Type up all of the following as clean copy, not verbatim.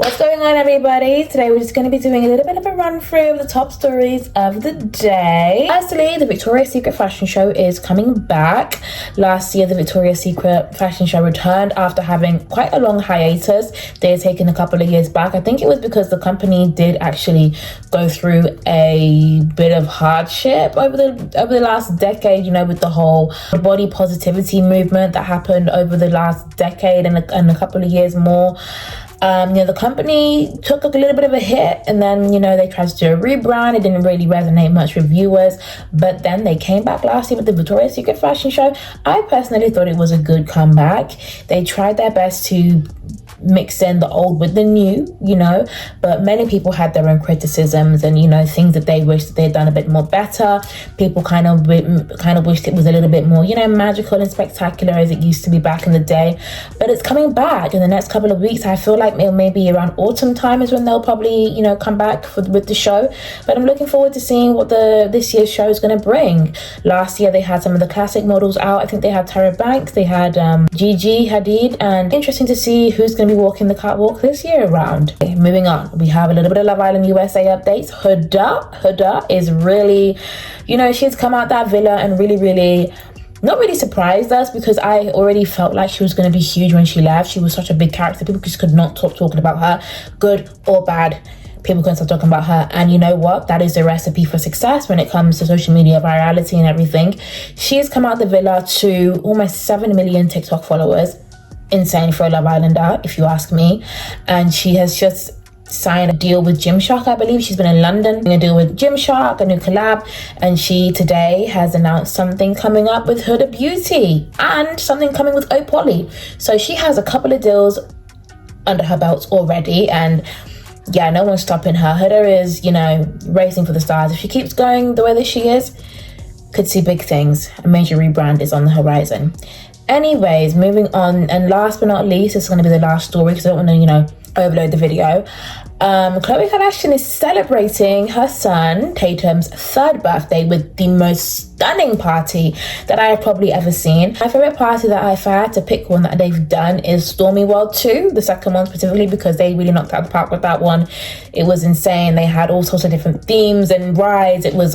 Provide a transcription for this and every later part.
What's going on, everybody? Today we're just going to be doing a little bit of a run through of the top stories of the day. Firstly, the Victoria's Secret fashion show is coming back. Last year, the Victoria's Secret fashion show returned after having quite a long hiatus. They had taken a couple of years back. I think it was because the company did actually go through a bit of hardship over the last decade, you know, with the whole body positivity movement that happened over the last decade and a couple of years more. The company took a little bit of a hit, and then, they tried to do a rebrand. It didn't really resonate much with viewers, but then they came back last year with the Victoria's Secret fashion show. I personally thought it was a good comeback. They tried their best to mix in the old with the new, but many people had their own criticisms and, things that they wished that they had done a bit more better. People kind of wished it was a little bit more, magical and spectacular as it used to be back in the day. But it's coming back in the next couple of weeks. I feel like maybe around autumn time is when they'll probably, come back with the show. But I'm looking forward to seeing what this year's show is going to bring. Last year they had some of the classic models out. I think they had Tyra Banks, they had Gigi Hadid, and interesting to see who's going to be walking the catwalk this year around. Okay, moving on, we have a little bit of Love Island USA updates. Huda is really, she's come out that villa and really not really surprised us, because I already felt like she was going to be huge when she left. She was such a big character. People just could not stop talking about her, good or bad. People couldn't stop talking about her, and you know what? That is the recipe for success when it comes to social media virality and everything. She has come out the villa to almost 7 million TikTok followers. Insane for a Love Islander, if you ask me. And she has just signed a deal with Gymshark, I believe. She's been in London, a deal with Gymshark, a new collab, and she today has announced something coming up with Huda Beauty and something coming with Opoly. So she has a couple of deals under her belt already, and yeah, no one's stopping her. Huda is, racing for the stars. If she keeps going the way that she is, could see big things. A major rebrand is on the horizon. Anyways, moving on, and last but not least, this is going to be the last story because I don't want to, overload the video. Khloe Kardashian is celebrating her son Tatum's 3rd birthday with the most stunning party that I have probably ever seen. My favorite party that if I had to pick one that they've done is Stormy World 2, the second one specifically, because they really knocked out the park with that one. It was insane. They had all sorts of different themes and rides. It was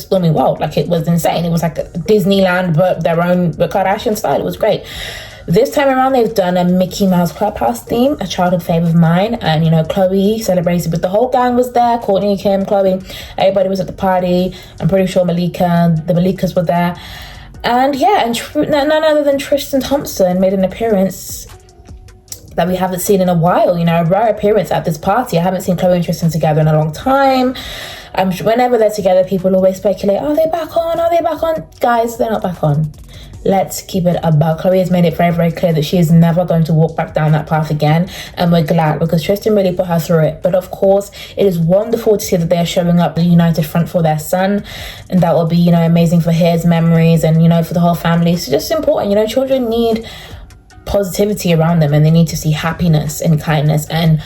Stormy World. Like, it was insane. It was like Disneyland, but their own Kardashian style. It was great. This time around, they've done a Mickey Mouse Clubhouse theme, a childhood favourite of mine. And, Khloe celebrated, but the whole gang was there. Kourtney, Kim, Khloe, everybody was at the party. I'm pretty sure the Malikas were there. And yeah, and none other than Tristan Thompson made an appearance that we haven't seen in a while. A rare appearance at this party. I haven't seen Khloe and Tristan together in a long time. I'm sure whenever they're together, people always speculate, are they back on? Are they back on? Guys, they're not back on. Let's keep it about. Khloe has made it very, very clear that she is never going to walk back down that path again. And we're glad, because Tristan really put her through it. But of course, it is wonderful to see that they are showing up the united front for their son. And that will be, amazing for his memories and, for the whole family. So just important, children need positivity around them, and they need to see happiness and kindness. And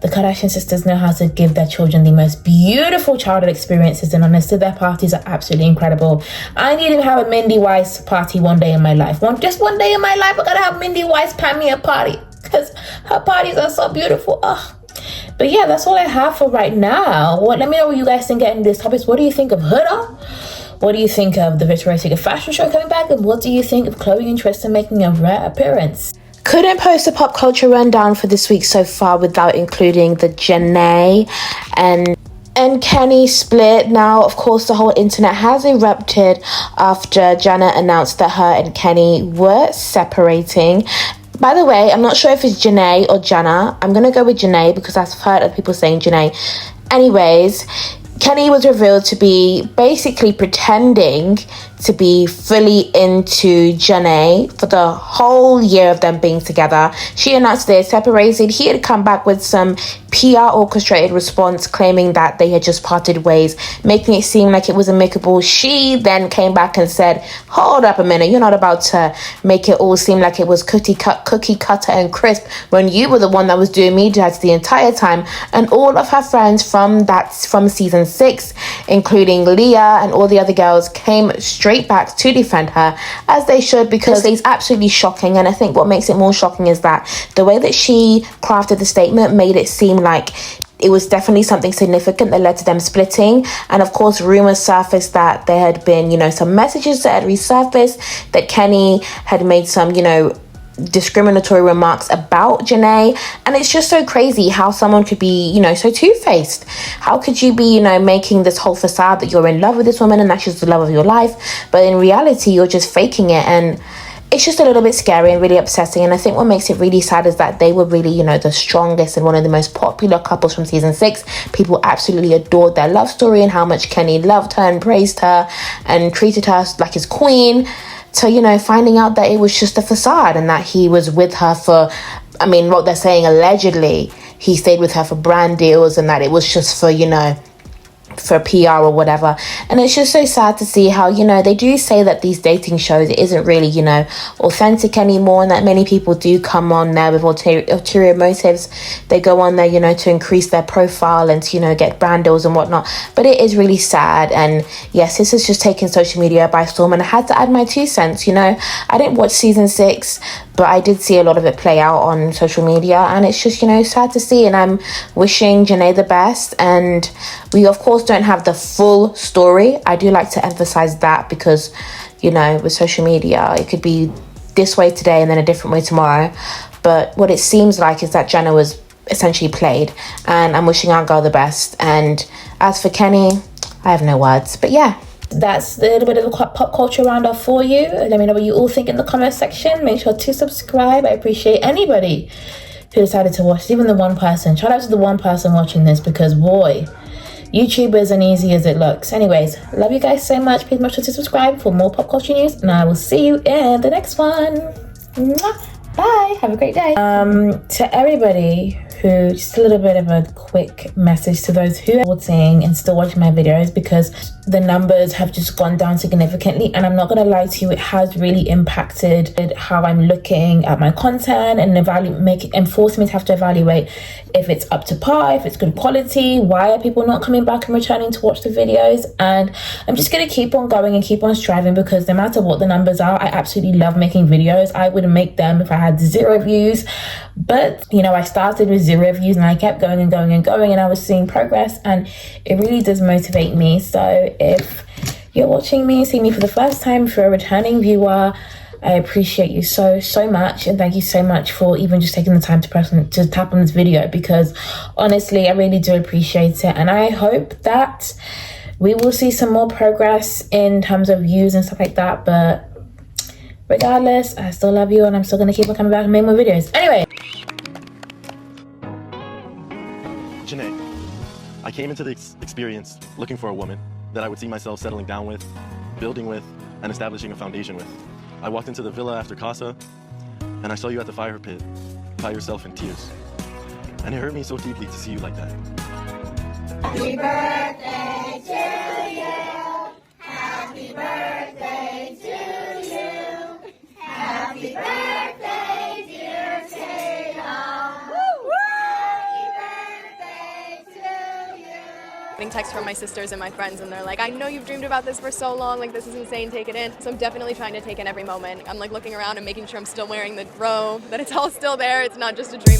the Kardashian sisters know how to give their children the most beautiful childhood experiences, and honestly, their parties are absolutely incredible. I need to have a Mindy Weiss party one day in my life. Just one day in my life, I gotta have Mindy Weiss plan me a party, because her parties are so beautiful. Ugh. But yeah, that's all I have for right now. Let me know what you guys think getting these topics. What do you think of Huda? What do you think of the Victoria's Secret fashion show coming back? And what do you think of Khloe and Tristan making a rare appearance? Couldn't post a pop culture rundown for this week so far without including the Jana and Kenny split. Now, of course, the whole internet has erupted after Jana announced that her and Kenny were separating. By the way, I'm not sure if it's Janae or Jana. I'm going to go with Janae because I've heard of people saying Janae. Anyways, Kenny was revealed to be basically pretending to be fully into Janae for the whole year of them being together. She announced they had separated. He had come back with some PR orchestrated response claiming that they had just parted ways, making it seem like it was amicable. She then came back and said, hold up a minute, you're not about to make it all seem like it was cookie cutter and crisp when you were the one that was doing media ads the entire time. And all of her friends from season 6, including Leah and all the other girls, came straight straight back to defend her, as they should, because it's absolutely shocking. And I think what makes it more shocking is that the way that she crafted the statement made it seem like it was definitely something significant that led to them splitting. And of course, rumors surfaced that there had been, you know, some messages that had resurfaced, that Kenny had made some, you know, discriminatory remarks about Janae. And it's just so crazy how someone could be, you know, so two-faced. How could you be, you know, making this whole facade that you're in love with this woman and that she's the love of your life, but in reality you're just faking it? And it's just a little bit scary and really upsetting. And I think what makes it really sad is that they were really, you know, the strongest and one of the most popular couples from season 6. People absolutely adored their love story and how much Kenny loved her and praised her and treated her like his queen, to, you know, finding out that it was just a facade and that he was with her for, I mean, what they're saying, allegedly he stayed with her for brand deals and that it was just for, you know, for PR or whatever. And it's just so sad to see how, you know, they do say that these dating shows, it isn't really, you know, authentic anymore, and that many people do come on there with ulterior motives. They go on there, you know, to increase their profile and to, you know, get brand deals and whatnot. But it is really sad. And yes, this has just taken social media by storm, and I had to add my 2 cents. You know, I didn't watch season 6, but I did see a lot of it play out on social media, and it's just, you know, sad to see. And I'm wishing Janae the best. And we of course don't have the full story. I do like to emphasize that, because, you know, with social media it could be this way today and then a different way tomorrow. But what it seems like is that Jana was essentially played, and I'm wishing our girl the best. And as for Kenny, I have no words. But yeah, that's a little bit of a pop culture roundup for you. Let me know what you all think in the comment section. Make sure to subscribe. I appreciate anybody who decided to watch, even the one person. Shout out to the one person watching this, because boy, YouTube isn't easy as it looks. Anyways, love you guys so much. Please make sure to subscribe for more pop culture news, and I will see you in the next one. Mwah. Bye. Have a great day. To everybody who, just a little bit of a quick message to those who are watching and still watching my videos, because the numbers have just gone down significantly, and I'm not gonna lie to you, it has really impacted how I'm looking at my content and forcing me to have to evaluate if it's up to par, if it's good quality, why are people not coming back and returning to watch the videos. And I'm just gonna keep on going and keep on striving, because no matter what the numbers are, I absolutely love making videos. I would make them if I had 0 views, but you know, I started with 0 views and I kept going and going and going, and I was seeing progress, and it really does motivate me. So if you're watching me, seeing me for the first time, if you're a returning viewer, I appreciate you so much, and thank you so much for even just taking the time to tap on this video, because honestly, I really do appreciate it. And I hope that we will see some more progress in terms of views and stuff like that. But regardless, I still love you, and I'm still gonna keep on coming back and make more videos. Anyway, Janae, I came into the experience looking for a woman that I would see myself settling down with, building with, and establishing a foundation with. I walked into the villa after Casa, and I saw you at the fire pit, by yourself in tears. And it hurt me so deeply to see you like that. Happy birthday to you. Happy birthday to you. Happy birthday, dear Taylor. Happy birthday to you. Getting texts from my sisters and my friends, and they're like, I know you've dreamed about this for so long, like this is insane, take it in. So I'm definitely trying to take in every moment. I'm like looking around and making sure I'm still wearing the robe, that it's all still there, it's not just a dream.